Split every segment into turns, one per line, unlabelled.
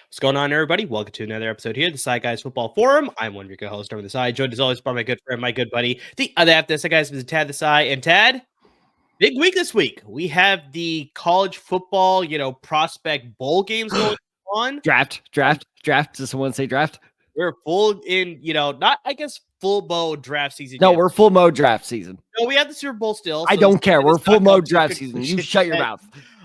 What's going on, everybody? Welcome to another episode here, the Side Guys Football Forum. I'm one of your co-hosts over the side, joined as always by my good friend, my good buddy, the other half of the Side Guys, Mr. Tad the Side. And Tad, big week this week. We have the college football, prospect bowl games going on.
Draft. Does someone say draft?
We're full in, not, I guess, full mode draft season.
No, we're full mode draft season.
No, we have the Super Bowl still.
I don't care. We're full mode draft season. You shut your mouth.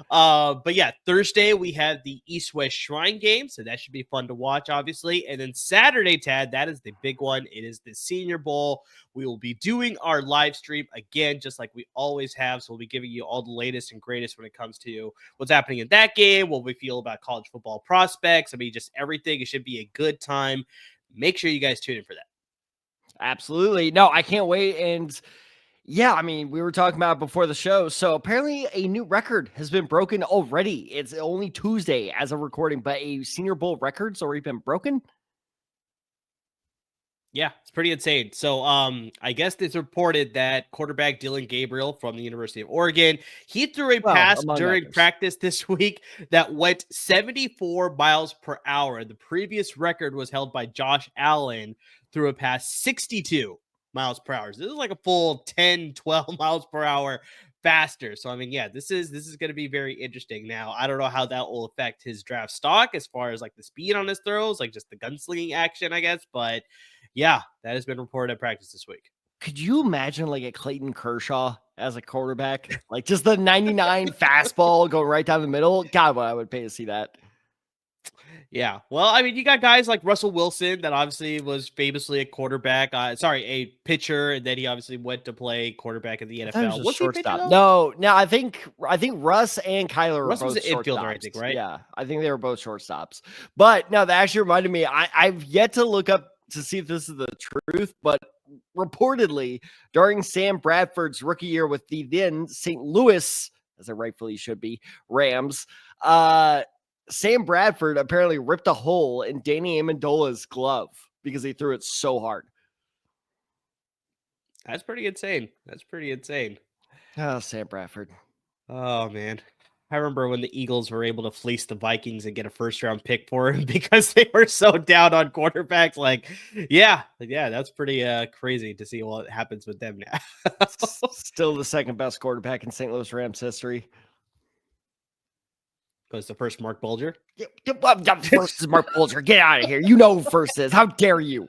But yeah, Thursday we have the East-West Shrine game, so that should be fun to watch, obviously. And then Saturday, Tad, that is the big one. It is the Senior Bowl. We will be doing our live stream again, just like we always have. So we'll be giving you all the latest and greatest when it comes to what's happening in that game, what we feel about college football prospects. I mean, just everything. It should be a good time. Make sure you guys tune in for that.
Absolutely. No, I can't wait. And yeah, I mean, we were talking about it before the show. So apparently a new record has been broken already. It's only Tuesday as of recording, but a Senior Bowl record's already been broken.
Yeah, it's pretty insane. So I guess it's reported that quarterback Dylan Gabriel from the University of Oregon, he threw a pass during practice this week that went 74 miles per hour. The previous record was held by Josh Allen through a pass 62 miles per hour. So this is like a full 10, 12 miles per hour faster. So, I mean, yeah, this is going to be very interesting. Now, I don't know how that will affect his draft stock as far as like the speed on his throws, like just the gunslinging action, I guess. But yeah, that has been reported at practice this week.
Could you imagine like a Clayton Kershaw as a quarterback? Like just the 99 fastball going right down the middle? God, what I would pay to see that.
Yeah, well, I mean, you got guys like Russell Wilson that obviously was famously a quarterback, a pitcher, and then he obviously went to play quarterback in the NFL.
Was shortstop? No, I think Russ and Kyler were both
infielder, I think, right?
Yeah, I think they were both shortstops. But no, that actually reminded me. I've yet to look up to see if this is the truth, but reportedly during Sam Bradford's rookie year with the then St. Louis, as it rightfully should be, Rams, Sam Bradford apparently ripped a hole in Danny Amendola's glove because he threw it so hard.
That's pretty insane.
Oh, Sam Bradford.
Oh, man. I remember when the Eagles were able to fleece the Vikings and get a first-round pick for him because they were so down on quarterbacks. Yeah, that's pretty crazy to see what happens with them now.
Still the second best quarterback in St. Louis Rams history.
Was the first Mark Bulger?
First is Mark Bulger. Get out of here. You know who first is. How dare you?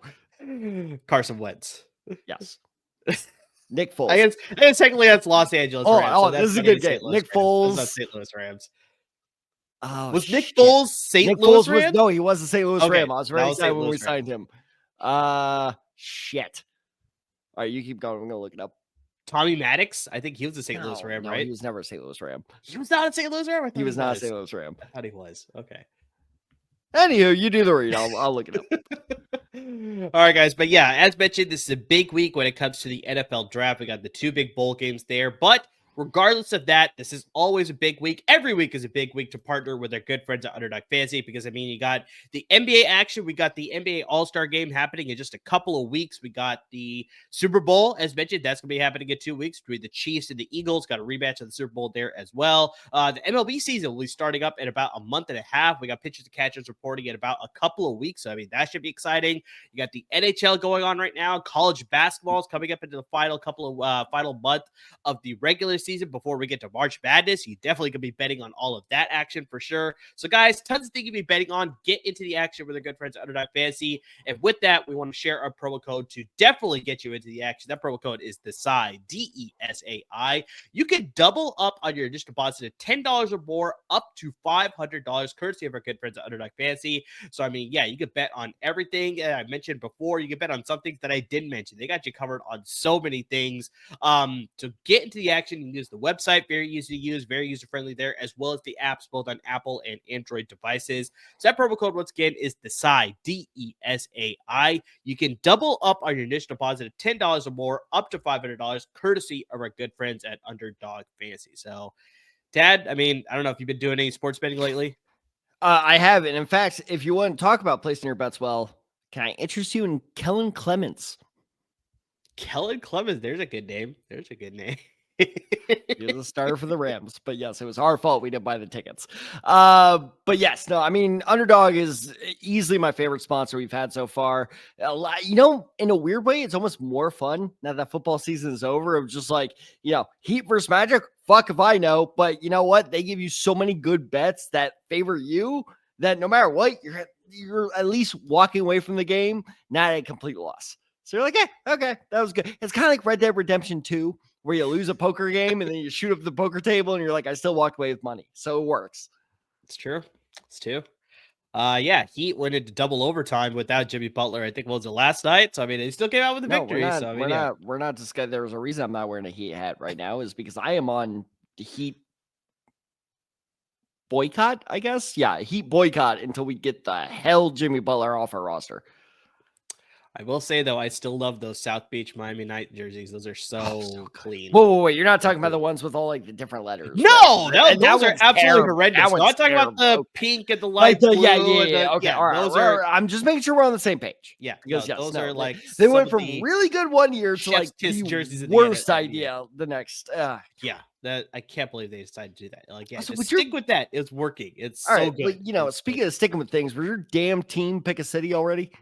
Carson Wentz.
Yes. Nick Foles.
I guess technically that's Los Angeles Rams.
So this is a good game. Nick Foles.
That's St. Louis Rams.
Was
Nick Foles St. Louis Rams?
No, he was a St. Louis Ram. I was very excited when we signed him. Shit. All right, you keep going. I'm going to look it up.
Tommy Maddox? I think he was a St. Louis Ram, right?
He was never a St. Louis Ram.
He was not a St. Louis Ram?
He was not a St. Louis Ram.
I thought he was. Okay.
Anywho, you do the read. I'll look it up.
All right, guys. But yeah, as mentioned, this is a big week when it comes to the NFL draft. We got the two big bowl games there. But regardless of that, this is always a big week. Every week is a big week to partner with our good friends at Underdog Fantasy because, I mean, you got the NBA action. We got the NBA All-Star Game happening in just a couple of weeks. We got the Super Bowl, as mentioned. That's going to be happening in 2 weeks between the Chiefs and the Eagles. Got a rematch of the Super Bowl there as well. The MLB season will be starting up in about a month and a half. We got pitchers and catchers reporting in about a couple of weeks. So, I mean, that should be exciting. You got the NHL going on right now. College basketball is coming up into the final month of the regular season before we get to March Madness. You definitely could be betting on all of that action for sure. So guys, tons of things you can be betting on. Get into the action with our good friends at Underdog Fantasy. And with that, we want to share our promo code to definitely get you into the action. That promo code is DESAI, DESAI. You can double up on your initial deposit of $10 or more, up to $500, courtesy of our good friends at Underdog Fantasy. So, I mean, yeah, you could bet on everything that I mentioned before. You can bet on some things that I didn't mention. They got you covered on so many things. To get into the action, you can use the website, very easy to use, very user-friendly there, as well as the apps both on Apple and Android devices. So that promo code, once again, is DESAI, DESAI. You can double up on your initial deposit of $10 or more, up to $500, courtesy of our good friends at Underdog Fantasy. So, Dad, I mean, I don't know if you've been doing any sports betting lately.
I haven't. In fact, if you want to talk about placing your bets well, can I interest you in Kellen Clemens?
Kellen Clemens, there's a good name.
He was a starter for the Rams, but yes, it was our fault we didn't buy the tickets. But yes, no, I mean, Underdog is easily my favorite sponsor we've had so far. In a weird way, it's almost more fun now that football season is over. Of just like, Heat versus Magic, fuck if I know, but you know what? They give you so many good bets that favor you that no matter what, you're at least walking away from the game not at a complete loss. So you're like, okay, that was good. It's kind of like Red Dead Redemption 2, where you lose a poker game and then you shoot up the poker table and you're like, I still walked away with money. So it works.
It's true. Heat went into double overtime without Jimmy Butler. I think was the last night. So I mean, they still came out with a victory.
We're not discussing. There's a reason I'm not wearing a Heat hat right now, is because I am on the Heat boycott, I guess. Yeah, Heat boycott until we get the hell Jimmy Butler off our roster.
I will say, though, I still love those South Beach Miami Night jerseys. Those are so clean.
Whoa, you're not talking about the ones with all like the different letters.
No, those are absolutely horrendous. I'm not talking about the pink and the light blue.
Okay, all right. I'm just making sure we're on the same page.
Yeah,
because
those are like
they went from really good one year to like the
jerseys
worst idea the next.
That I can't believe they decided to do that. Like,
so
stick with that. It's working. It's
all
so
right,
good.
But speaking of sticking with things, was your damn team pick a city already?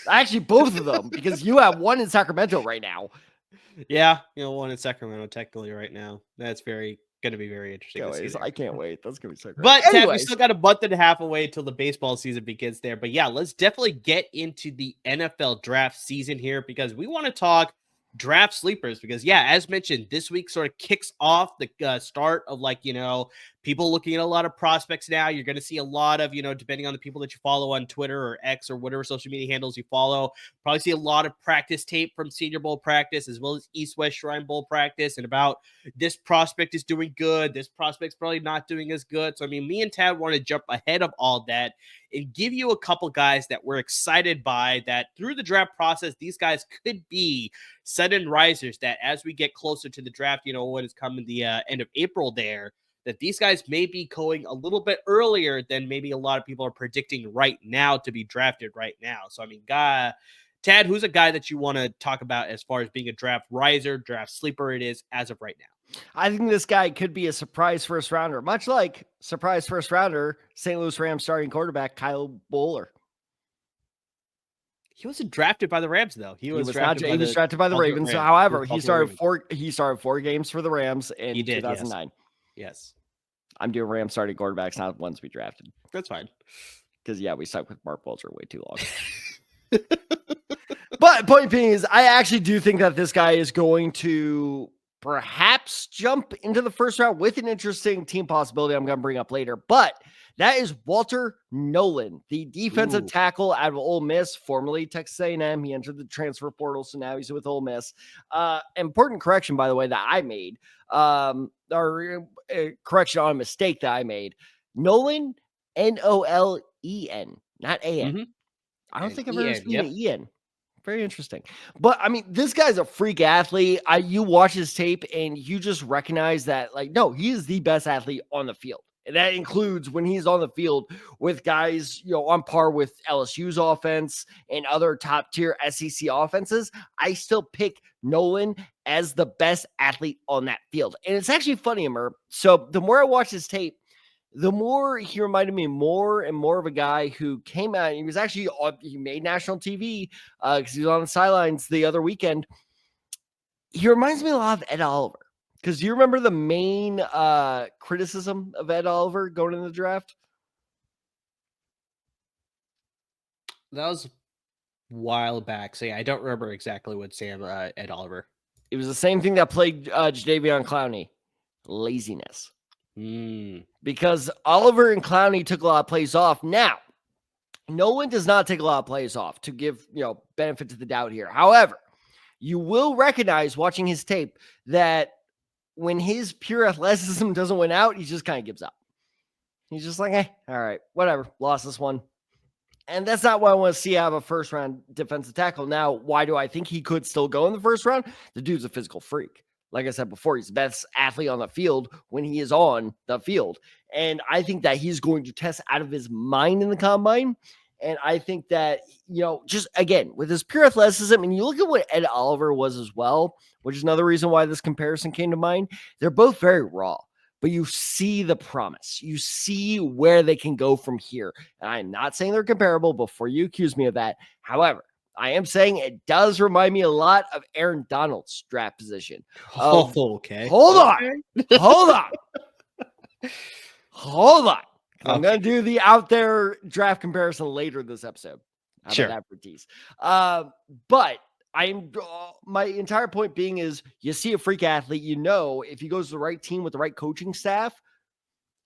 Actually, both of them, because you have one in Sacramento right now.
Yeah, one in Sacramento technically right now. That's going to be very interesting.
I can't wait. That's going to be so great.
But Ted, we still got a month and a half away till the baseball season begins there. But yeah, let's definitely get into the NFL draft season here, because we want to talk draft sleepers, because as mentioned, this week sort of kicks off the start of people looking at a lot of prospects now. You're going to see a lot of, depending on the people that you follow on Twitter or X or whatever social media handles you follow, probably see a lot of practice tape from Senior Bowl practice as well as East-West Shrine Bowl practice, and about this prospect is doing good, this prospect's probably not doing as good. So, I mean, me and Tad want to jump ahead of all that and give you a couple guys that we're excited by, that through the draft process, these guys could be sudden risers, that as we get closer to the draft, when it's coming the end of April there, that these guys may be going a little bit earlier than maybe a lot of people are predicting right now to be drafted right now. So, I mean, Tad, who's a guy that you want to talk about as far as being a draft riser, draft sleeper it is as of right now?
I think this guy could be a surprise first rounder, much like surprise first rounder St. Louis Rams starting quarterback Kyle Bowler.
He wasn't drafted by the Rams, though. He was drafted
by the Ravens. So, however, he started 4 games for the Rams in 2009.
Yes.
I'm doing Rams starting quarterbacks, not ones we drafted.
That's fine.
Because, we stuck with Mark Walter way too long. But point being is, I actually do think that this guy is going to perhaps jump into the first round with an interesting team possibility I'm going to bring up later. But that is Walter Nolen, the defensive tackle out of Ole Miss, formerly Texas A&M. He entered the transfer portal, so now he's with Ole Miss. Important correction, by the way, that I made. Correction on a mistake that I made. Nolen, Nolen, not A-N. Mm-hmm. I don't think I've ever seen an E-N. Very interesting. But, I mean, this guy's a freak athlete. You watch his tape, and you just recognize that, no, he is the best athlete on the field. And that includes when he's on the field with guys, on par with LSU's offense and other top-tier SEC offenses. I still pick Nolen as the best athlete on that field. And it's actually funny, Amir. So the more I watch his tape, the more he reminded me more and more of a guy who came out. He was actually he made national TV because he was on the sidelines the other weekend. He reminds me a lot of Ed Oliver. Because you remember the main criticism of Ed Oliver going in the draft?
That was a while back. So, I don't remember exactly what Ed Oliver.
It was the same thing that plagued Jadeveon Clowney. Laziness. Because Oliver and Clowney took a lot of plays off. Now, Nolen does not take a lot of plays off to give, benefit to the doubt here. However, you will recognize watching his tape that when his pure athleticism doesn't win out, he just kind of gives up. He's just like, hey, all right, whatever, lost this one. And that's not what I want to see out of a first-round defensive tackle. Now, why do I think he could still go in the first round? The dude's a physical freak. Like I said before, he's the best athlete on the field when he is on the field. And I think that he's going to test out of his mind in the combine. And I think that, just again, with his pure athleticism, and you look at what Ed Oliver was as well, which is another reason why this comparison came to mind. They're both very raw, but you see the promise. You see where they can go from here. And I'm not saying they're comparable before you accuse me of that. However, I am saying it does remind me a lot of Aaron Donald's draft position.
Okay.
Hold on. I'm going to do the out there draft comparison later this episode. How
sure.
about that for tease? But my entire point being is you see a freak athlete, if he goes to the right team with the right coaching staff.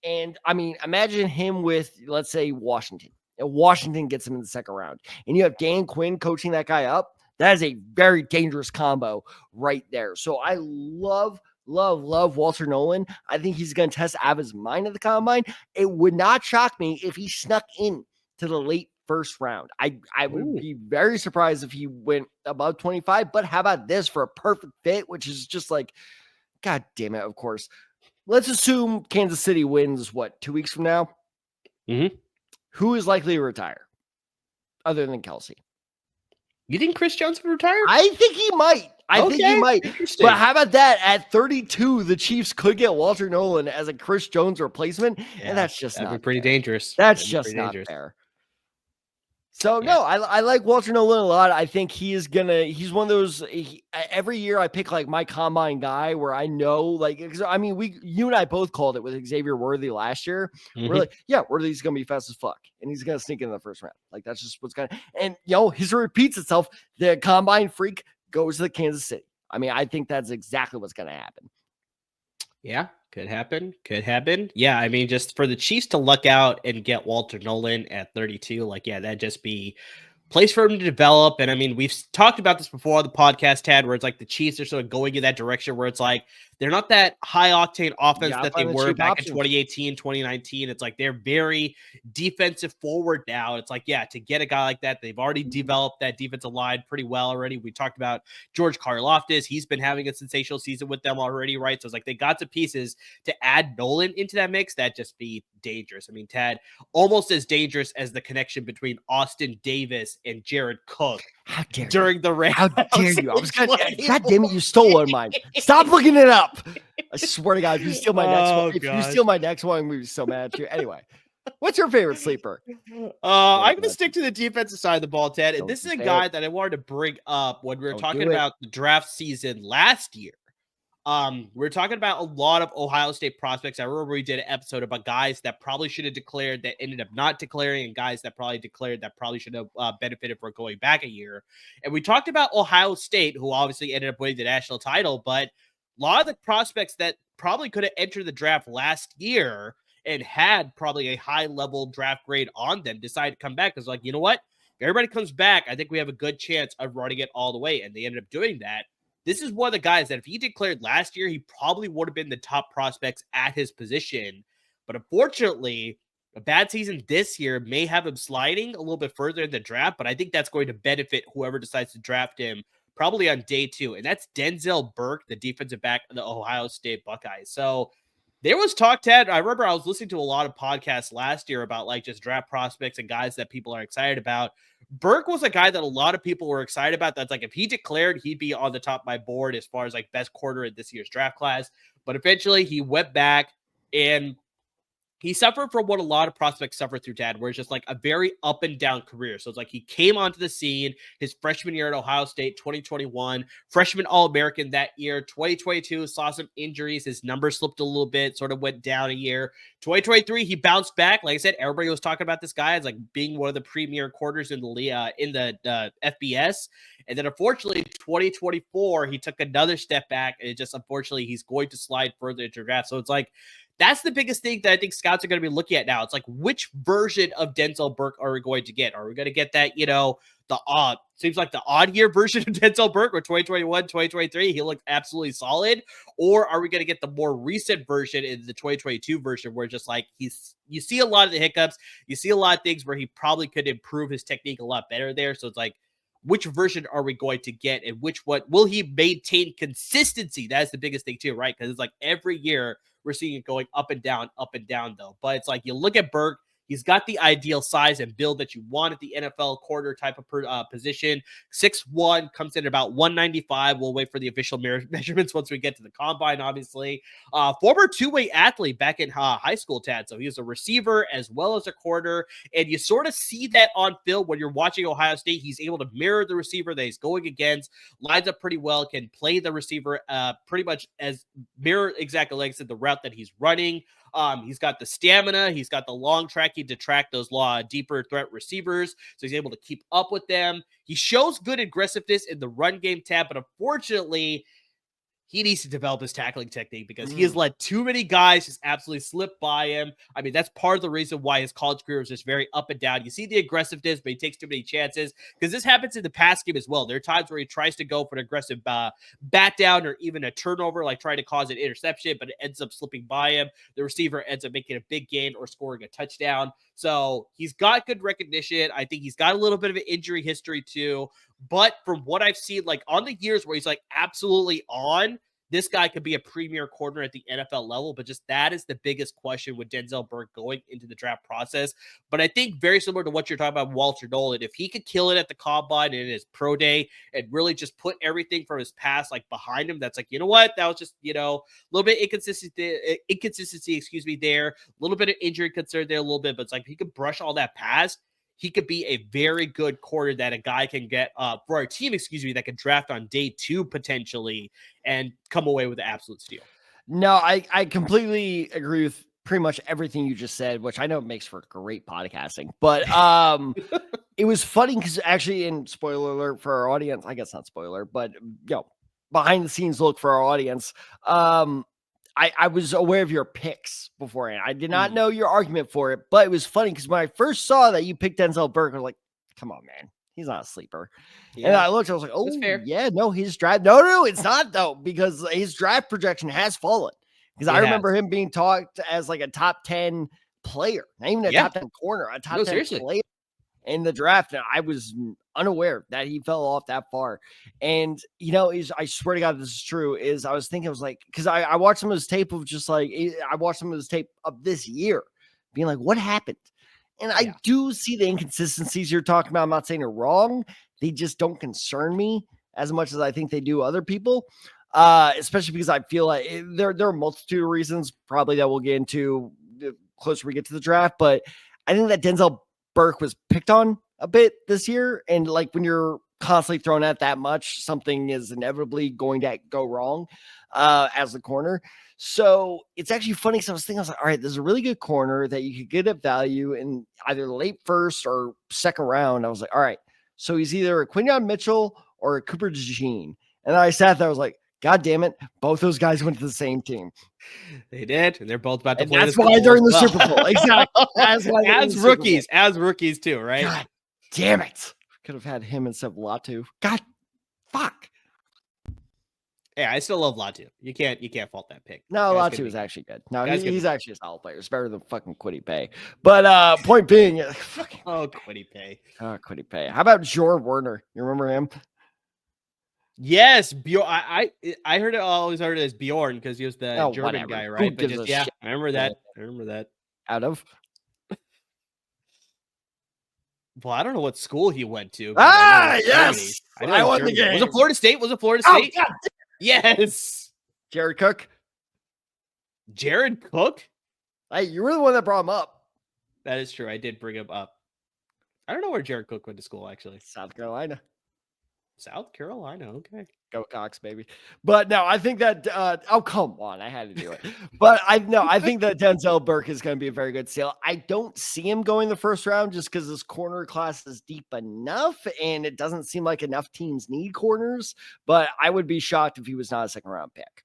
And I mean, imagine him with, let's say, Washington. And Washington gets him in the second round. And you have Dan Quinn coaching that guy up. That is a very dangerous combo right there. So I love Walter Nolen. I think he's going to test out of his mind at the combine. It would not shock me if he snuck in to the late first round. I would be very surprised if he went above 25. But how about this for a perfect fit, which is just like, God damn it, of course. Let's assume Kansas City wins, 2 weeks from now?
Mm-hmm.
Who is likely to retire other than Kelsey?
You think Chris Jones would retire?
I think he might. But how about that? At 32, the Chiefs could get Walter Nolen as a Chris Jones replacement, and that's just not
pretty dangerous.
That's just not fair. So, no, I like Walter Nolen a lot. I think he's one of those, every year I pick like my combine guy where I know, you and I both called it with Xavier Worthy last year. Mm-hmm. We're like, yeah, Worthy's going to be fast as fuck. And he's going to sneak in the first round. Like, that's just what's going to, and history repeats itself. The combine freak goes to Kansas City. I mean, I think that's exactly what's going to happen.
Yeah. Could happen. Yeah, I mean, just for the Chiefs to luck out and get Walter Nolen at 32, that'd just be place for him to develop. And I mean, we've talked about this before on the podcast, Tad, where it's like the Chiefs are sort of going in that direction where it's like they're not that high octane offense that they were back in 2018, 2019. It's like they're very defensive forward now. It's like, to get a guy like that, they've already developed that defensive line pretty well already. We talked about George Karlaftis. He's been having a sensational season with them already, right? So it's like they got some pieces to add Nolen into that mix. That'd just be dangerous. I mean, Tad, almost as dangerous as the connection between Austin Davis and Jared Cook.
How dare
during the Rams.
How dare you? I was gonna, God damn it, you stole one of mine. Stop looking it up. I swear to God, if you steal my next one, you steal my next one, I'm gonna be so mad at you. Anyway, what's your favorite sleeper?
I'm gonna stick to the defensive side of the ball, Ted. And this is a guy that I wanted to bring up when we were talking about the draft season last year. We're talking about a lot of Ohio State prospects. I remember we did an episode about guys that probably should have declared that ended up not declaring, and guys that probably declared that probably should have benefited from going back a year. And we talked about Ohio State, who obviously ended up winning the national title, but a lot of the prospects that probably could have entered the draft last year and had probably a high level draft grade on them decided to come back because, like, you know what? If everybody comes back, I think we have a good chance of running it all the way. And they ended up doing that. This is one of the guys that if he declared last year, he probably would have been the top prospects at his position. But unfortunately, a bad season this year may have him sliding a little bit further in the draft, but I think that's going to benefit whoever decides to draft him probably on day 2. And that's Denzel Burke, the defensive back of the Ohio State Buckeyes. So there was talk, Ted. I remember I was listening to a lot of podcasts last year about like just draft prospects and guys that people are excited about. Burke was a guy that a lot of people were excited about. That's like, if he declared, he'd be on the top of my board as far as like best quarter in this year's draft class. But eventually he went back and he suffered from what a lot of prospects suffer through, Dad, where it's just like a very up and down career. So it's like he came onto the scene his freshman year at Ohio State, 2021, freshman All-American that year. 2022 saw some injuries. His numbers slipped a little bit, sort of went down a year. 2023, he bounced back. Like I said, everybody was talking about this guy as like being one of the premier quarters in the FBS. And then unfortunately, 2024, he took another step back, and it just unfortunately he's going to slide further into draft. So it's like That's the biggest thing that I think scouts are going to be looking at now. It's like, which version of Denzel Burke are we going to get? Are we going to get that, the seems like the odd year version of Denzel Burke, or 2021, 2023, he looked absolutely solid? Or are we going to get the more recent version in the 2022 version where just like you see a lot of the hiccups, you see a lot of things where he probably could improve his technique a lot better there. So it's like, which version are we going to get, and which one will he maintain consistency? That's the biggest thing too, right? Because it's like every year we're seeing it going up and down though. But it's like you look at Burke, he's got the ideal size and build that you want at the NFL quarter type of position. 6'1", comes in at about 195. We'll wait for the official measurements once we get to the combine, obviously. Former two-way athlete back in high school, Tad. So he was a receiver as well as a corner. And you sort of see that on film when you're watching Ohio State. He's able to mirror the receiver that he's going against, lines up pretty well, can play the receiver pretty much as mirror exactly like I said, the route that he's running. He's got the stamina. He's got the long tracking to track those deeper threat receivers. So he's able to keep up with them. He shows good aggressiveness in the run game, Tab, but unfortunately, he needs to develop his tackling technique because he has let too many guys just absolutely slip by him. I mean, that's part of the reason why his college career is just very up and down. You see the aggressiveness, but he takes too many chances because this happens in the pass game as well. There are times where he tries to go for an aggressive bat down or even a turnover, like trying to cause an interception, but it ends up slipping by him. The receiver ends up making a big gain or scoring a touchdown. So he's got good recognition. I think he's got a little bit of an injury history too. But from what I've seen, like on the years where he's like absolutely on, this guy could be a premier corner at the NFL level. But just that is the biggest question with Denzel Burke going into the draft process. But I think very similar to what you're talking about, Walter Nolen, if he could kill it at the combine and in his pro day and really just put everything from his past like behind him, that's like, you know what? That was just, a little bit inconsistency, there. A little bit of injury concern there a little bit. But it's like if he could brush all that past, he could be a very good corner that a guy can get for our team, that can draft on day 2 potentially and come away with an absolute steal.
No, I completely agree with pretty much everything you just said, which I know makes for great podcasting. But it was funny because actually, in spoiler alert for our audience, I guess not spoiler, but behind the scenes look for our audience. I was aware of your picks beforehand. I did not know your argument for it, but it was funny because when I first saw that you picked Denzel Burke, I was like, come on, man. He's not a sleeper. Yeah. And I looked, I was like, oh, yeah, no, his draft. No, it's not, though, because his draft projection has fallen. Because I remember him being talked as like a top 10 player, not even a top 10 corner, a top 10 player in the draft. And I was unaware that he fell off that far. And, I swear to God, this is true, I was thinking, because I watched some of his tape of I watched some of his tape of this year being like, what happened? And I do see the inconsistencies you're talking about. I'm not saying they're wrong. They just don't concern me as much as I think they do other people, especially because I feel like there are a multitude of reasons probably that we'll get into the closer we get to the draft. But I think that Denzel Burke was picked on a bit this year. And like when you're constantly thrown at that much, something is inevitably going to go wrong as the corner. So it's actually funny because I was like, all right, there's a really good corner that you could get at value in either late first or second round. I was like, all right, so he's either a Quinyon Mitchell or a Cooper DeJean. And I sat there, I was like, God damn it, both those guys went to the same team.
They did, and they're both about to play.
That's why they're in the Super Bowl. Exactly.
As rookies too, right?
God damn it. Could have had him instead of Latu. God, fuck.
Yeah, I still love Latu. You can't fault that pick.
No, Latu is actually good. No, he's actually a solid player. It's better than fucking Kwity Paye. But point being,
Kwity Paye.
Oh, Kwity Paye. How about Jordan Werner? You remember him?
Yes, Bjorn. I always heard it as Bjorn because he was the German guy, right? But just, I remember that.
Out of?
Well, I don't know what school he went to.
Yes!
I
won the game.
Was it Florida State?
God.
Yes.
Jared Cook.
Jared Cook?
Hey, you were the one that brought him up.
That is true. I did bring him up. I don't know where Jared Cook went to school, actually.
South Carolina.
Okay.
Go Cox, baby. But no, I think that come on, I had to do it. But I think that Denzel Burke is going to be a very good steal. I don't see him going the first round just because this corner class is deep enough, and it doesn't seem like enough teams need corners. But I would be shocked if he was not a second round pick.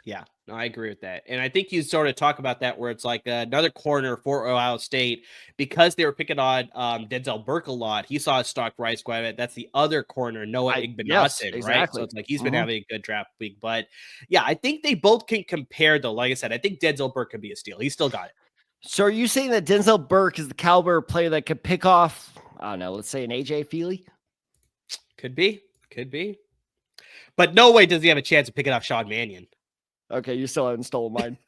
Yeah, no, I agree with that. And I think you sort of talk about that where it's like another corner for Ohio State because they were picking on Denzel Burke a lot. He saw his stock rise quite a bit. That's the other corner, Noah
Yes,
Igbenogson, right? So
exactly.
it's like he's been having a good draft week. But yeah, I think they both can compare, though. Like I said, I think Denzel Burke could be a steal. He's still got it.
So are you saying that Denzel Burke is the caliber of player that could pick off, I don't know, let's say an AJ Feely?
Could be. Could be. But no way does he have a chance of picking off Sean Mannion.
Okay, you still haven't stolen mine.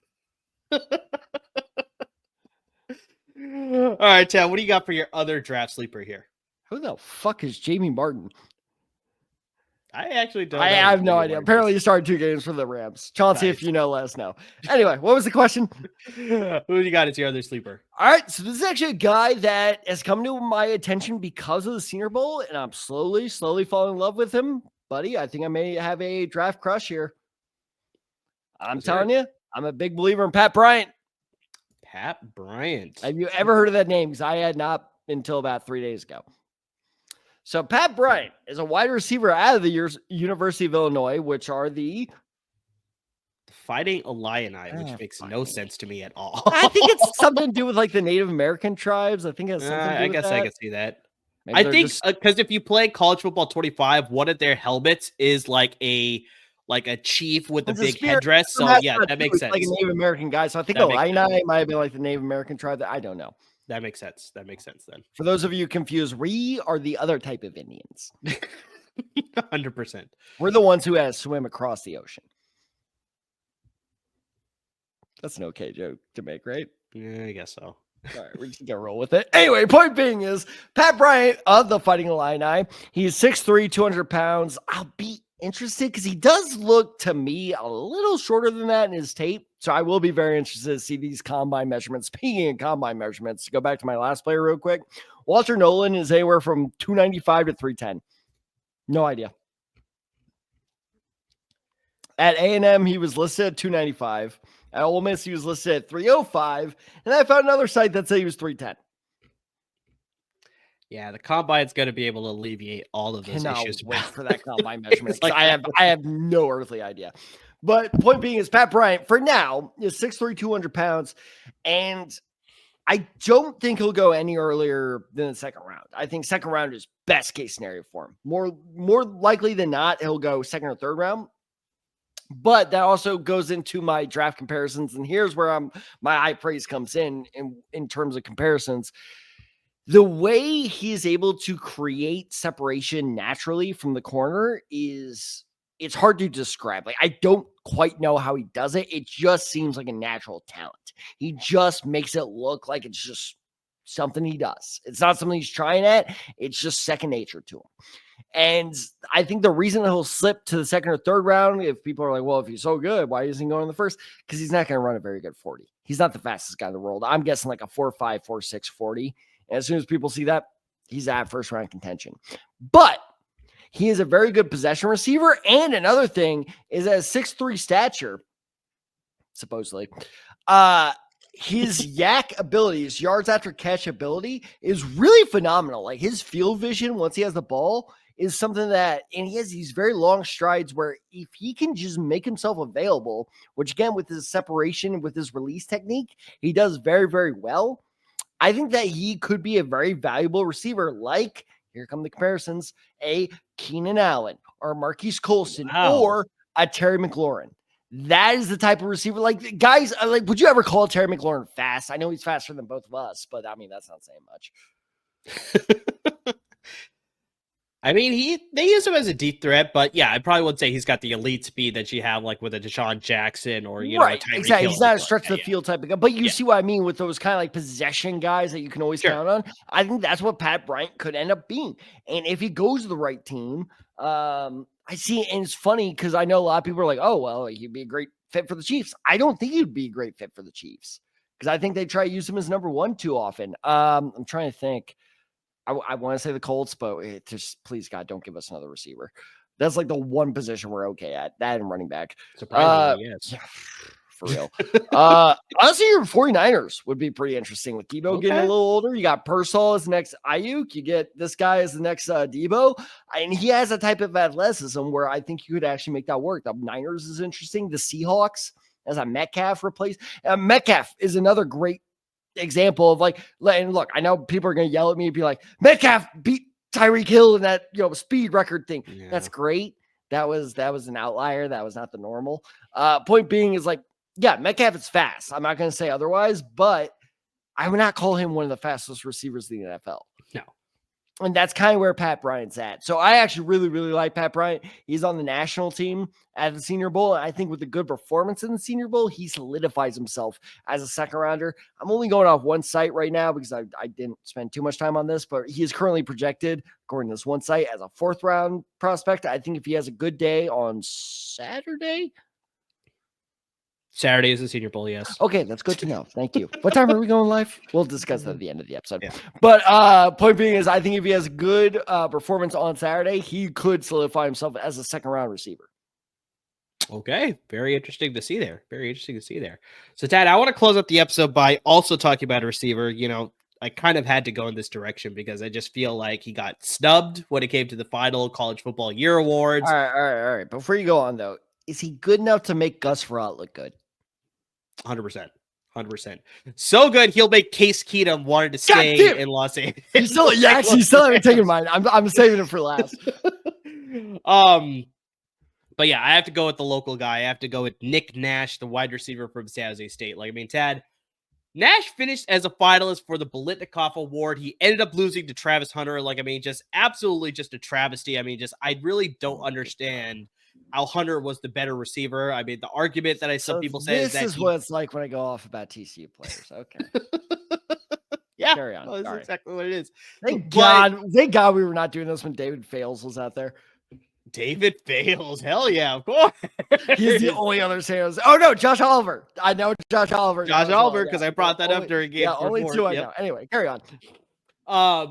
All right, Tad, what do you got for your other draft sleeper here?
Who the fuck is Jamie Martin?
I actually don't
I
know.
have no idea. Apparently, he started 2 games for the Rams. Chauncey, if you know, let us know. Anyway, what was the question?
Who do you got as your other sleeper?
All right, so this is actually a guy that has come to my attention because of the Senior Bowl, and I'm slowly falling in love with him. Buddy, I think I may have a draft crush here. I'm telling you, I'm a big believer in Pat Bryant.
Pat Bryant.
Have you ever heard of that name? Because I had not until about 3 days ago. So Pat Bryant is a wide receiver out of the University of Illinois, which are the
Fighting Illini, which makes no sense to me at all.
I think it's something to do with like the Native American tribes. I think it has something to do
I
with
guess
that.
I can see that.
Maybe
I think because if you play College Football 25, one of their helmets is like a chief with a big headdress. So yeah, that makes sense.
Like a Native American guy. So I think Illini might have been like the Native American tribe. I don't know.
That makes sense. That makes sense then.
For those of you confused, we are the other type of Indians.
100%.
We're the ones who had to swim across the ocean. That's an okay joke to make, right?
Yeah, I guess so.
All right, we're just gonna roll with it. Anyway, point being is Pat Bryant of the Fighting Illini. He's 6'3", 200 pounds. I'll be interested because he does look to me a little shorter than that in his tape. So I will be very interested to see these combine measurements. Speaking of combine measurements, to go back to my last player real quick. Walter Nolen is anywhere from 295 to 310. No idea. At A&M, he was listed at 295. At Ole Miss, he was listed at 305. And I found another site that said he was 310.
Yeah, the combine's going to be able to alleviate all of those issues.
Wait for that combine measurement. I have no earthly idea. But point being is Pat Bryant, for now, is 6'3", 200 pounds. And I don't think he'll go any earlier than the second round. I think second round is best case scenario for him. More likely than not, he'll go second or third round. But that also goes into my draft comparisons. And here's where my high praise comes in terms of comparisons. The way he is able to create separation naturally from the corner it's hard to describe. Like, I don't quite know how he does it. It just seems like a natural talent. He just makes it look like it's just something he does. It's not something he's trying at. It's just second nature to him. And I think the reason he'll slip to the second or third round, if people are like, well, if he's so good, why isn't he going in the first? Because he's not going to run a very good 40. He's not the fastest guy in the world. I'm guessing like a 4.5, 4.6 40. And as soon as people see that, he's at first round contention. But he is a very good possession receiver. And another thing is at 6'3" stature, supposedly, his yak ability, his yards after catch ability is really phenomenal. Like, his field vision, once he has the ball, is something that, and he has these very long strides where if he can just make himself available, which again, with his separation, with his release technique, he does very, very well. I think that he could be a very valuable receiver, like, here come the comparisons, a Keenan Allen or Marquise Colston or a Terry McLaurin. That is the type of receiver. Like, guys, like, would you ever call Terry McLaurin fast? I know he's faster than both of us, but I mean, that's not saying much.
I mean, they use him as a deep threat, but yeah, I probably wouldn't say he's got the elite speed that you have like with a Deshaun Jackson or, you know,
exactly. He's not a stretch the field type of guy, but you see what I mean with those kind of like possession guys that you can always count on. I think that's what Pat Bryant could end up being. And if he goes to the right team, I see, and it's funny because I know a lot of people are like, oh, well, he'd be a great fit for the Chiefs. I don't think he'd be a great fit for the Chiefs because I think they try to use him as number one too often. I'm trying to think. I want to say the Colts, but just please, God, don't give us another receiver. That's like the one position we're okay at. That and running back.
Surprisingly, yes.
for real. Honestly, your 49ers would be pretty interesting with Debo getting a little older. You got Pearsall as the next Ayuk. You get this guy as the next Debo. And he has a type of athleticism where I think you could actually make that work. The Niners is interesting. The Seahawks as a Metcalf replace. Metcalf is another great example of and look, I know people are going to yell at me and be like, Metcalf beat Tyreek Hill in that, speed record thing. Yeah. That's great. That was an outlier. That was not the normal. Point being is Metcalf is fast. I'm not going to say otherwise, but I would not call him one of the fastest receivers in the NFL.
No.
And that's kind of where Pat Bryant's at. So I actually really, really like Pat Bryant. He's on the national team at the Senior Bowl. I think with a good performance in the Senior Bowl, he solidifies himself as a second rounder. I'm only going off one site right now because I didn't spend too much time on this, but he is currently projected, according to this one site, as a 4th round prospect. I think if he has a good day on Saturday
is the Senior Bowl, yes.
Okay, that's good to know. Thank you. What time are we going live? We'll discuss that at the end of the episode. Yeah. But point being is I think if he has good performance on Saturday, he could solidify himself as a second-round receiver.
Okay, very interesting to see there. So, Tad, I want to close up the episode by also talking about a receiver. I kind of had to go in this direction because I just feel like he got snubbed when it came to the final College Football Year Awards.
All right. Before you go on, though, is he good enough to make Gus Frerotte look good?
100%. So good, he'll make Case Keenum wanted to stay in Los Angeles.
You still haven't taken mine. I'm saving it for last.
But yeah, I have to go with the local guy. I have to go with Nick Nash, the wide receiver from San Jose State. Tad, Nash finished as a finalist for the Biletnikoff Award. He ended up losing to Travis Hunter. Just absolutely just a travesty. I really don't understand how Hunter was the better receiver. The argument that some people say is that
this is what it's like when I go off about TCU players. Okay.
Yeah.
Carry on.
Well, that's exactly what it is.
Thank God we were not doing this when David Fales was out there.
David Fales. Hell yeah, of course.
He's the only other San Jose. Oh no, Josh Oliver. I know Josh Oliver.
Because I brought that up during game.
Yeah, only 2 I know. Anyway, carry on.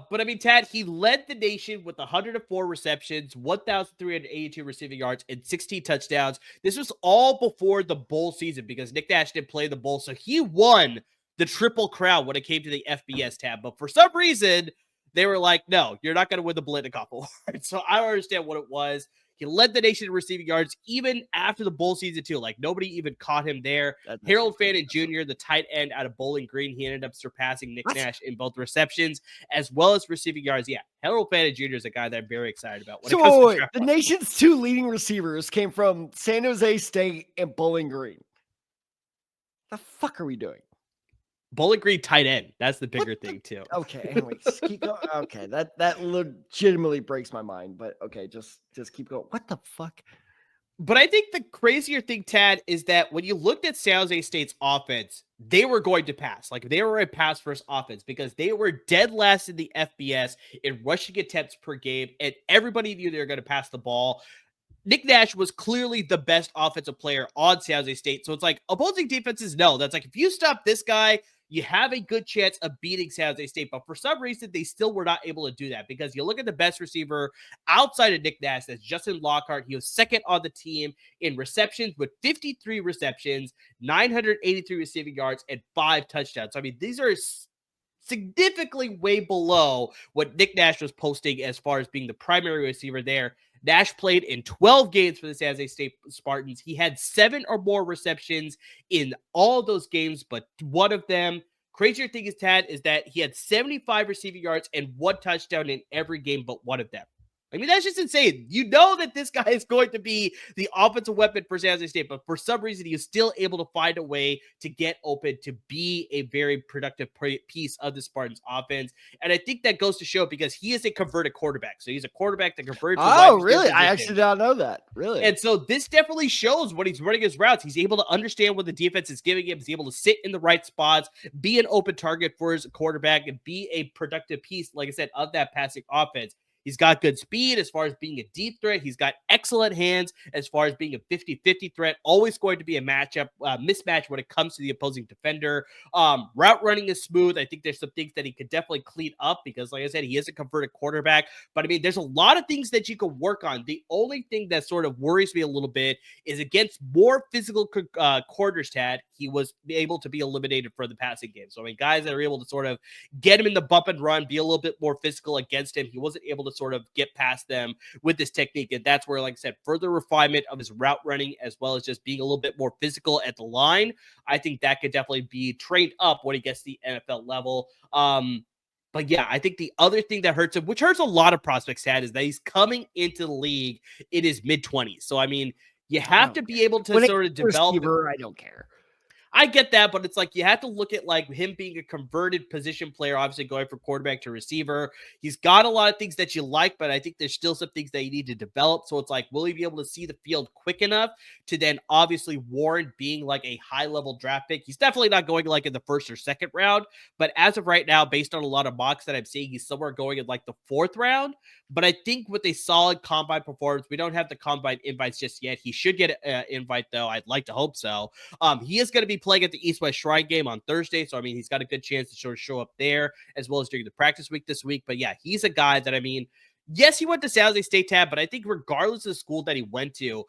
But Tad, he led the nation with 104 receptions, 1,382 receiving yards, and 16 touchdowns. This was all before the bowl season because Nick Nash didn't play the bowl, so he won the Triple Crown when it came to the FBS tab. But for some reason, they were like, no, you're not going to win the Biletnikoff Award. So I don't understand what it was. He led the nation in receiving yards even after the bowl season too. Nobody even caught him there. Harold Fannin Jr., the tight end out of Bowling Green, he ended up surpassing Nick Nash in both receptions as well as receiving yards. Yeah, Harold Fannin Jr. is a guy that I'm very excited about.
The nation's 2 leading receivers came from San Jose State and Bowling Green. The fuck are we doing?
Bowling Green tight end. That's the bigger thing too.
Okay, anyway, just keep going. Okay, that legitimately breaks my mind. But okay, just keep going. What the fuck?
But I think the crazier thing, Tad, is that when you looked at San Jose State's offense, they were going to pass. They were a pass-first offense because they were dead last in the FBS in rushing attempts per game, and everybody knew they were going to pass the ball. Nick Nash was clearly the best offensive player on San Jose State. So it's opposing defenses know. That's if you stop this guy, you have a good chance of beating San Jose State. But for some reason, they still were not able to do that because you look at the best receiver outside of Nick Nash, that's Justin Lockhart. He was second on the team in receptions with 53 receptions, 983 receiving yards, and 5 touchdowns. So, these are significantly way below what Nick Nash was posting as far as being the primary receiver there. Nash played in 12 games for the San Jose State Spartans. He had 7 or more receptions in all of those games, but one of them, crazier thing is, Tad, is that he had 75 receiving yards and 1 touchdown in every game but one of them. That's just insane. You know that this guy is going to be the offensive weapon for San Jose State, but for some reason, he is still able to find a way to get open to be a very productive piece of the Spartans offense. And I think that goes to show because he is a converted quarterback. So he's a quarterback that converted.
Oh, really? I actually did not know that. Really?
And so this definitely shows when he's running his routes. He's able to understand what the defense is giving him. He's able to sit in the right spots, be an open target for his quarterback, and be a productive piece, like I said, of that passing offense. He's got good speed as far as being a deep threat. He's got excellent hands as far as being a 50-50 threat. Always going to be a mismatch when it comes to the opposing defender. Route running is smooth. I think there's some things that he could definitely clean up because, like I said, he is a converted quarterback. But I mean, there's a lot of things that you could work on. The only thing that sort of worries me a little bit is against more physical quarters, Tad, he was able to be eliminated for the passing game. So I mean, guys that are able to sort of get him in the bump and run, be a little bit more physical against him, he wasn't able to sort of get past them with this technique. And that's where, like I said, further refinement of his route running, as well as just being a little bit more physical at the line, I think that could definitely be trained up when he gets to the NFL level. But yeah, I think the other thing that hurts him, which hurts a lot of prospects, Tad, is that he's coming into the league in his mid-20s. So, I mean, you have to be able to sort of develop.
Receiver, I don't care.
I get that, but it's like you have to look at like him being a converted position player, obviously going from quarterback to receiver. He's got a lot of things that you like, but I think there's still some things that you need to develop. So it's like, will he be able to see the field quick enough to then obviously warrant being like a high level draft pick? He's definitely not going like in the first or second round, but as of right now, based on a lot of mocks that I'm seeing, he's somewhere going in like the fourth round. But I think with a solid combine performance, we don't have the combine invites just yet. He should get an invite though. I'd like to hope so. He is going to be playing at the East-West Shrine game on Thursday. So, I mean, he's got a good chance to sort of show up there as well as during the practice week this week. But yeah, he's a guy that, I mean, yes, he went to San Jose State, Tab, but I think regardless of the school that he went to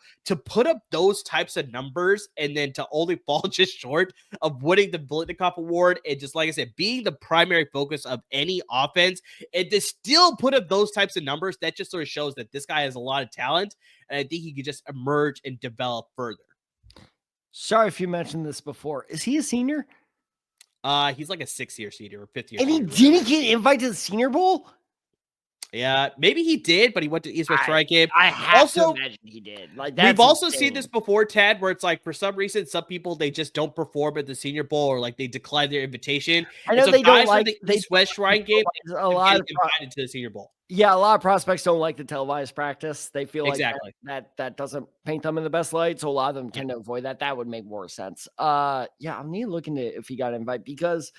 put up those types of numbers and then to only fall just short of winning the Blitnikoff Award and just, like I said, being the primary focus of any offense and to still put up those types of numbers, that just sort of shows that this guy has a lot of talent. And I think he could just emerge and develop further.
Sorry if you mentioned this before. Is he a senior?
He's like a 6-year senior or 5th-year
and
senior.
And he didn't get invited to the Senior Bowl?
Yeah, maybe he did, but he went to East-West Shrine game.
I have to imagine he did. Like,
we've also seen this before, Tad, where it's like, for some reason, some people, they just don't perform at the Senior Bowl or like they decline their invitation.
I know they don't like
the East-West Shrine game.
A lot of
invited to the Senior Bowl.
Yeah, a lot of prospects don't like the televised practice. They feel
exactly
like that doesn't paint them in the best light. So a lot of them tend to avoid that. That would make more sense. Yeah, I'm need to look into if he got an invite because,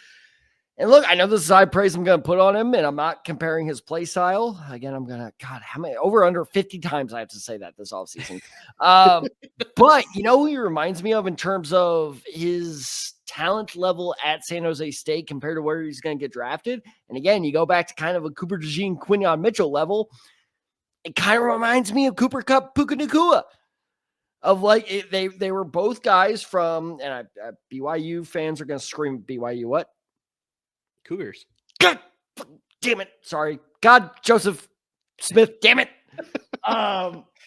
and look, I know this is high praise I'm going to put on him, and I'm not comparing his play style. Again, I'm going to, God, how many, over under 50 times I have to say that this offseason. But you know who he reminds me of in terms of his talent level at San Jose State compared to where he's going to get drafted? And again, you go back to kind of a Cooper DeJean, Quinyon Mitchell level. It kind of reminds me of Cooper Kupp, Puka Nacua. Of like, they were both guys from, and BYU fans are going to scream, BYU what?
Cougars.
God damn it. Sorry. God, Joseph Smith, damn it.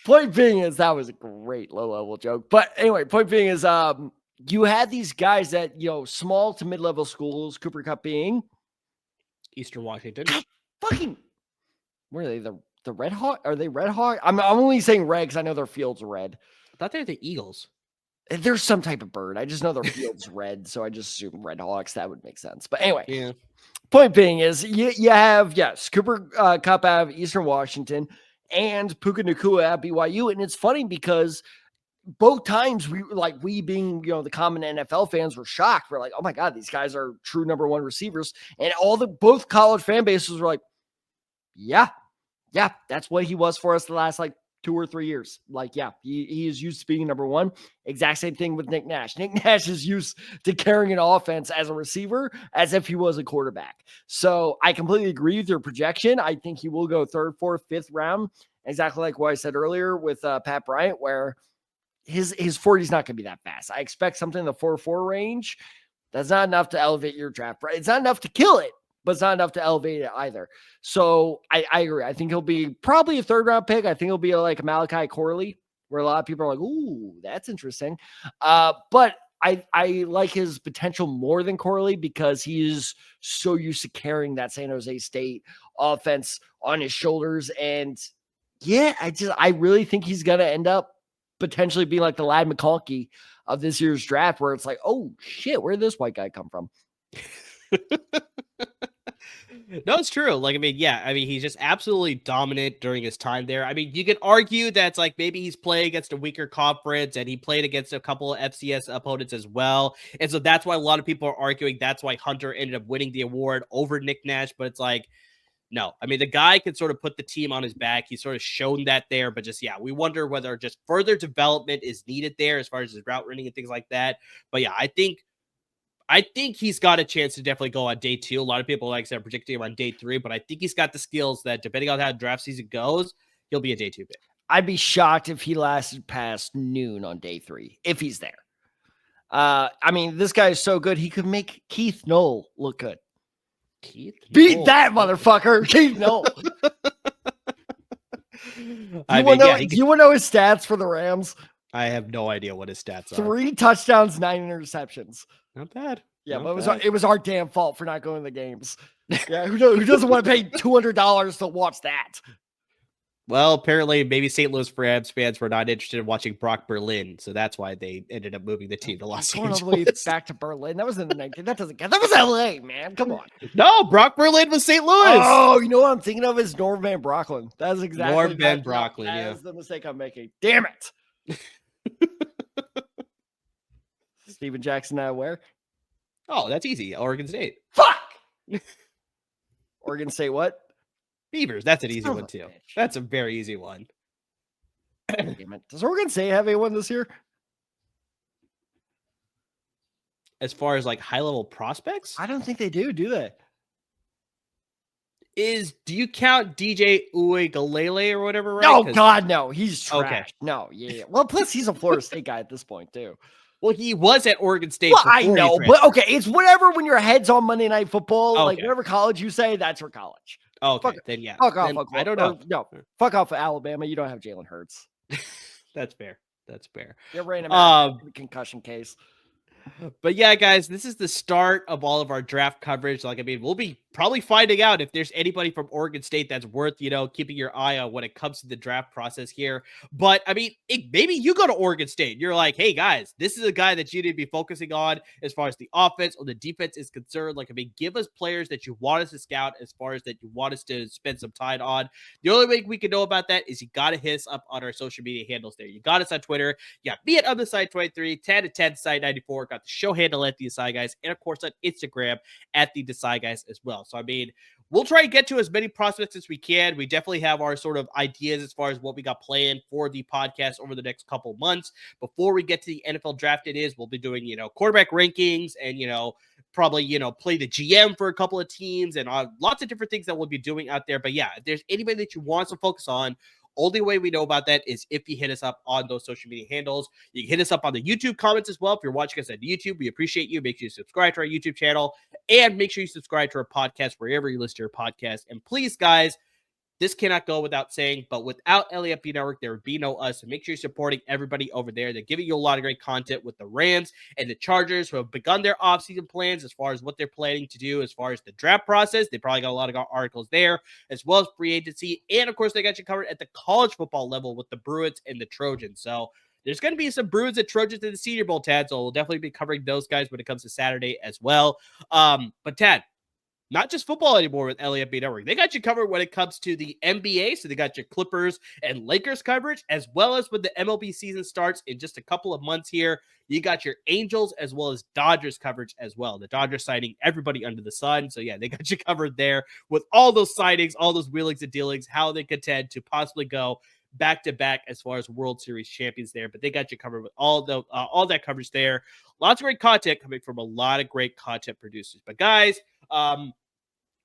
Point being is that was a great low-level joke. But anyway, point being is you had these guys that, you know, small to mid-level schools, Cooper Kupp being
Eastern Washington.
God, fucking, where are they? The Red Hawk? Are they Red Hawk? I'm only saying red because I know their field's red.
I thought they're the Eagles.
There's some type of bird. I just know their field's red, so I just assume Red Hawks. That would make sense. But anyway,
yeah.
Point being is you have, yes, Cooper Kupp out of Eastern Washington and Puka Nacua at BYU. And it's funny because both times we being, you know, the common NFL fans were shocked. We're like, oh my God, these guys are true number one receivers. And both college fan bases were like, yeah, that's what he was for us the last like 2 or 3 years. Like, yeah, he is used to being number one. Exact same thing with Nick Nash. Nick Nash is used to carrying an offense as a receiver as if he was a quarterback. So I completely agree with your projection. I think he will go 3rd, 4th, 5th round. Exactly like what I said earlier with Pat Bryant, where his 40 is not going to be that fast. I expect something in the 4.4 range. That's not enough to elevate your draft. Right? It's not enough to kill it, but it's not enough to elevate it either. So I agree. I think he'll be probably a 3rd round pick. I think he'll be like Malachi Corley, where a lot of people are like, ooh, that's interesting. But I like his potential more than Corley because he is so used to carrying that San Jose State offense on his shoulders. And yeah, I really think he's going to end up potentially being like the Ladd McConkey of this year's draft, where it's like, oh shit, where did this white guy come from?
No, it's true. Like, I mean, yeah, I mean, he's just absolutely dominant during his time there. I mean, you could argue that's like maybe he's playing against a weaker conference and he played against a couple of FCS opponents as well. And so that's why a lot of people are arguing that's why Hunter ended up winning the award over Nick Nash. But it's like, no. I mean, the guy can sort of put the team on his back. He's sort of shown that there, but just, yeah, we wonder whether just further development is needed there as far as his route running and things like that. But yeah, I think he's got a chance to definitely go on day 2. A lot of people, like I said, are predicting him on day 3, but I think he's got the skills that, depending on how draft season goes, he'll be a day 2 pick.
I'd be shocked if he lasted past noon on day 3, if he's there. I mean, this guy is so good, he could make Keith Knoll look good. Beat that motherfucker, Keith Knoll. You want to know his stats for the Rams?
I have no idea what his stats are.
3 touchdowns, 9 interceptions.
Not bad.
Yeah, but it was our damn fault for not going to the games. Yeah, who doesn't want to pay $200 to watch that?
Well, apparently, maybe St. Louis Rams fans were not interested in watching Brock Berlin, so that's why they ended up moving the team to Los Angeles.
All the way back to Berlin. That was in the 19th. That doesn't count. That was LA, man. Come on.
No, Brock Berlin was St. Louis.
Oh, you know what I'm thinking of is Norm Van Brocklin. That's exactly
Norm Van Brocklin. Yeah,
that's the mistake I'm making. Damn it. Steven Jackson, where?
Oh, that's easy. Oregon State.
Fuck. Oregon State what?
Beavers. That's an easy one too. That's a very easy one.
Damn it. Does Oregon State have anyone this year?
As far as like high level prospects,
I don't think they do they?
Do you count DJ Uiagalelei or whatever? Right?
No, God, no. He's trash.
Okay.
No, yeah. Well, plus he's a Florida State guy at this point too.
Well, he was at Oregon State.
Well, I know, but okay, it's whatever when your head's on Monday Night Football.
Okay.
Like whatever college you say, that's for college.
Okay, then yeah.
Fuck off.
I don't know.
No, fuck off of Alabama. You don't have Jalen Hurts.
That's fair. That's fair.
You ran him out in the concussion case.
But yeah, guys, this is the start of all of our draft coverage. Like, I mean, we'll be probably finding out if there's anybody from Oregon State that's worth, keeping your eye on when it comes to the draft process here. But I mean, maybe you go to Oregon State. You're like, hey guys, this is a guy that you need to be focusing on as far as the offense or the defense is concerned. Like, I mean, give us players that you want us to scout as far as that you want us to spend some time on. The only way we can know about that is you got to hit us up on our social media handles there. You got us on Twitter. Yeah, me at OtherSide23, 10 at 10 Side94. Got the show handle at the Desai Guys, and of course on Instagram at the Desai Guys as well. So I mean, we'll try and get to as many prospects as we can. We definitely have our sort of ideas as far as what we got planned for the podcast over the next couple months. Before we get to the NFL draft, we'll be doing, quarterback rankings and, probably, play the GM for a couple of teams and lots of different things that we'll be doing out there. But yeah, if there's anybody that you want to focus on, only way we know about that is if you hit us up on those social media handles. You can hit us up on the YouTube comments as well. If you're watching us on YouTube, we appreciate you. Make sure you subscribe to our YouTube channel and make sure you subscribe to our podcast wherever you listen to your podcast. And please, guys, this cannot go without saying, but without LAFB Network, there would be no us. So make sure you're supporting everybody over there. They're giving you a lot of great content with the Rams and the Chargers, who have begun their offseason plans as far as what they're planning to do as far as the draft process. They probably got a lot of articles there, as well as free agency. And, of course, they got you covered at the college football level with the Bruins and the Trojans. So there's going to be some Bruins and Trojans in the Senior Bowl, Tad, so we'll definitely be covering those guys when it comes to Saturday as well. But, Tad, not just football anymore with LAFB Network. They got you covered when it comes to the NBA. So they got your Clippers and Lakers coverage, as well as when the MLB season starts in just a couple of months here. You got your Angels as well as Dodgers coverage as well. The Dodgers signing everybody under the sun. So yeah, they got you covered there with all those signings, all those wheelings and dealings, how they contend to possibly go back-to-back as far as World Series champions there. But they got you covered with all that coverage there. Lots of great content coming from a lot of great content producers. But guys, I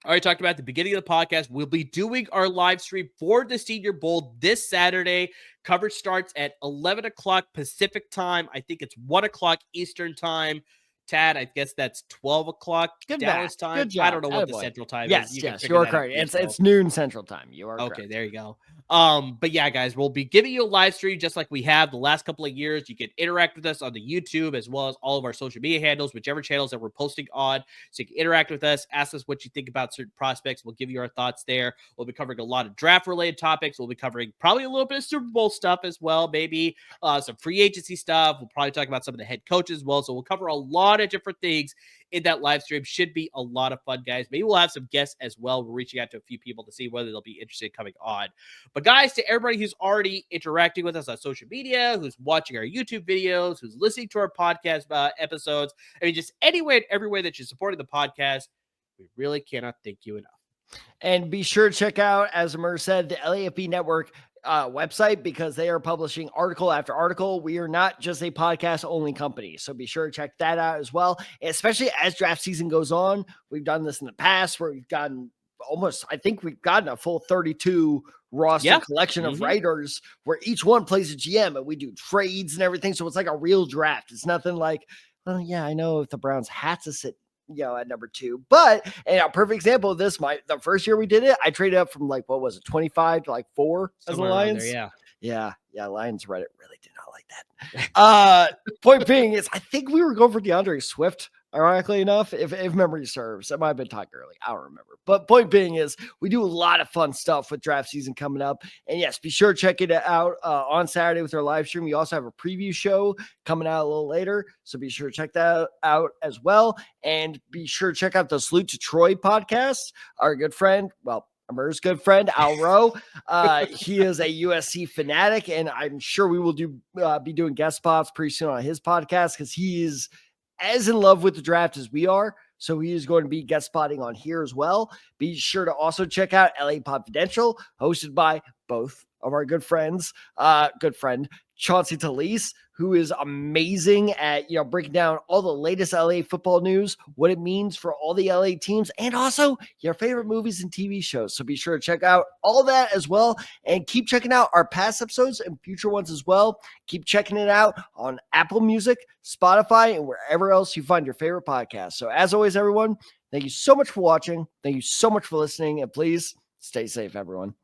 already talked about at the beginning of the podcast. We'll be doing our live stream for the Senior Bowl this Saturday. Coverage starts at 11 o'clock Pacific time. I think it's 1 o'clock Eastern time. Tad, I guess that's 12 o'clock Dallas time.
Good job.
I don't know what the Central time
is.
Yes,
you're correct. It's noon Central time. You are
okay.
Correct.
There you go. But yeah, guys, we'll be giving you a live stream just like we have the last couple of years. You can interact with us on the YouTube as well as all of our social media handles, whichever channels that we're posting on. So you can interact with us, ask us what you think about certain prospects. We'll give you our thoughts there. We'll be covering a lot of draft-related topics. We'll be covering probably a little bit of Super Bowl stuff as well, maybe some free agency stuff. We'll probably talk about some of the head coaches as well. So we'll cover a lot of different things in that live stream. Should be a lot of fun, guys. Maybe we'll have some guests as well. We're reaching out to a few people to see whether they'll be interested in coming on. But guys, to everybody who's already interacting with us on social media, who's watching our YouTube videos, who's listening to our podcast episodes, I mean, just any way and every way that you're supporting the podcast, we really cannot thank you enough.
And be sure to check out, as Amir said, the LAFB Network website, because they are publishing article after article. We are not just a podcast only company, so be sure to check that out as well. And especially as draft season goes on, we've done this in the past where we've gotten I think we've gotten a full 32 roster collection of writers where each one plays a GM and we do trades and everything. So it's like a real draft. It's nothing like, well, yeah, I know if the Browns had to sit at number 2. But and a perfect example of this, the first year we did it, I traded up from like, what was it, 25 to like 4 as the Lions. Yeah. Lions Reddit really did not like that. Point being is, I think we were going for DeAndre Swift, ironically enough, if memory serves. That might have been talked early. I don't remember. But point being is, we do a lot of fun stuff with draft season coming up. And yes, be sure to check it out on Saturday with our live stream. We also have a preview show coming out a little later. So be sure to check that out as well. And be sure to check out the Salute to Troy podcast. Our good friend, Amir's good friend, Al Rowe. He is a USC fanatic, and I'm sure we will be doing guest spots pretty soon on his podcast because he is as in love with the draft as we are. So he is going to be guest spotting on here as well. Be sure to also check out LA Confidential, hosted by both of our good friends, good friend Chauncey Talese, who is amazing at breaking down all the latest LA football news, what it means for all the LA teams, and also your favorite movies and TV shows. So be sure to check out all that as well, and keep checking out our past episodes and future ones as well. Keep checking it out on Apple Music, Spotify, and wherever else you find your favorite podcast. So as always, everyone, thank you so much for watching. Thank you so much for listening, and please stay safe, everyone.